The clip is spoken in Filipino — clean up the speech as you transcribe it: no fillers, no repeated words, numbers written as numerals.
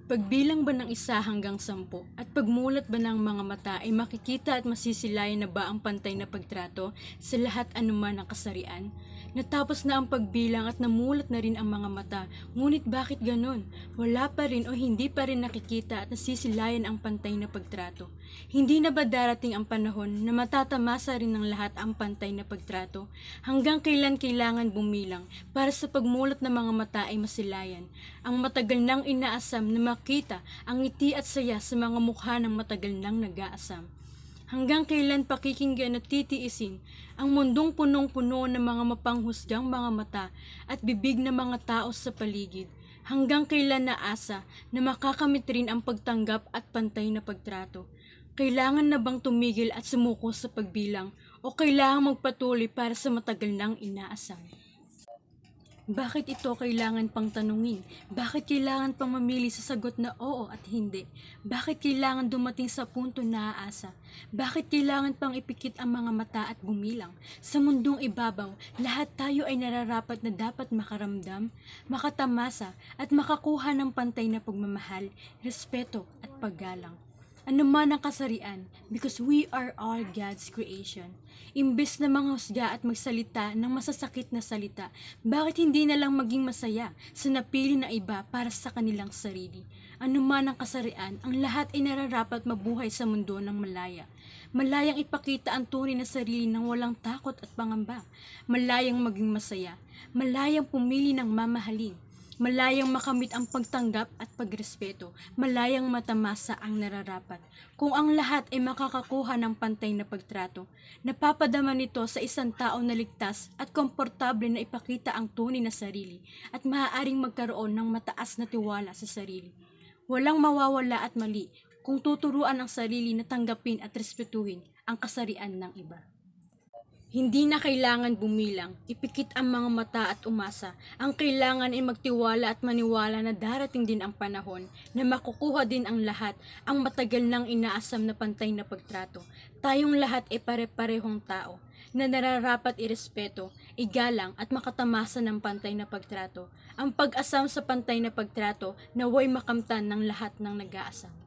Pagbilang ba ng 1 hanggang 10 at pagmulat ba ng mga mata ay makikita at masisilayan na ba ang pantay na pagtrato sa lahat anuman ng kasarian? Natapos na ang pagbilang at namulat na rin ang mga mata, ngunit bakit ganon? Wala pa rin o hindi pa rin nakikita at nasisilayan ang pantay na pagtrato. Hindi na ba darating ang panahon na matatamasa rin ng lahat ang pantay na pagtrato? Hanggang kailan kailangan bumilang para sa pagmulat ng mga mata ay masilayan? Ang matagal nang inaasam na makita ang ngiti at saya sa mga mukha ng matagal nang nag-aasam. Hanggang kailan pakikinggan at titiisin ang mundong punong-puno ng mga mapanghusgang mga mata at bibig ng mga tao sa paligid? Hanggang kailan naasa na makakamit rin ang pagtanggap at pantay na pagtrato? Kailangan na bang tumigil at sumuko sa pagbilang o kailangan magpatuloy para sa matagal nang inaasam? Bakit ito kailangan pang tanungin? Bakit kailangan pang mamili sa sagot na oo at hindi? Bakit kailangan dumating sa punto na aasa? Bakit kailangan pang ipikit ang mga mata at bumilang? Sa mundong ibabaw, lahat tayo ay nararapat na dapat makaramdam, makatamasa at makakuha ng pantay na pagmamahal, respeto at paggalang. Ano man ang kasarian, because we are all God's creation. Imbes na manghusga at magsalita ng masasakit na salita, bakit hindi na lang maging masaya sa napili na iba para sa kanilang sarili? Ano man ang kasarian, ang lahat ay nararapat mabuhay sa mundo ng malaya. Malayang ipakita ang tunay na sarili ng walang takot at pangamba. Malayang maging masaya. Malayang pumili ng mamahalin. Malayang makamit ang pagtanggap at pagrespeto, malayang matamasa ang nararapat. Kung ang lahat ay makakakuha ng pantay na pagtrato, napapadama nito sa isang tao na ligtas at komportable na ipakita ang tunay na sarili at maaaring magkaroon ng mataas na tiwala sa sarili. Walang mawawala at mali kung tuturuan ang sarili na tanggapin at respetuhin ang kasarian ng iba. Hindi na kailangan bumilang, ipikit ang mga mata at umasa. Ang kailangan ay magtiwala at maniwala na darating din ang panahon na makukuha din ang lahat ang matagal nang inaasam na pantay na pagtrato. Tayong lahat ay pare-parehong tao na nararapat irespeto, igalang at makatamasa ng pantay na pagtrato. Ang pag-asam sa pantay na pagtrato naway makamtan ng lahat ng nag-aasam.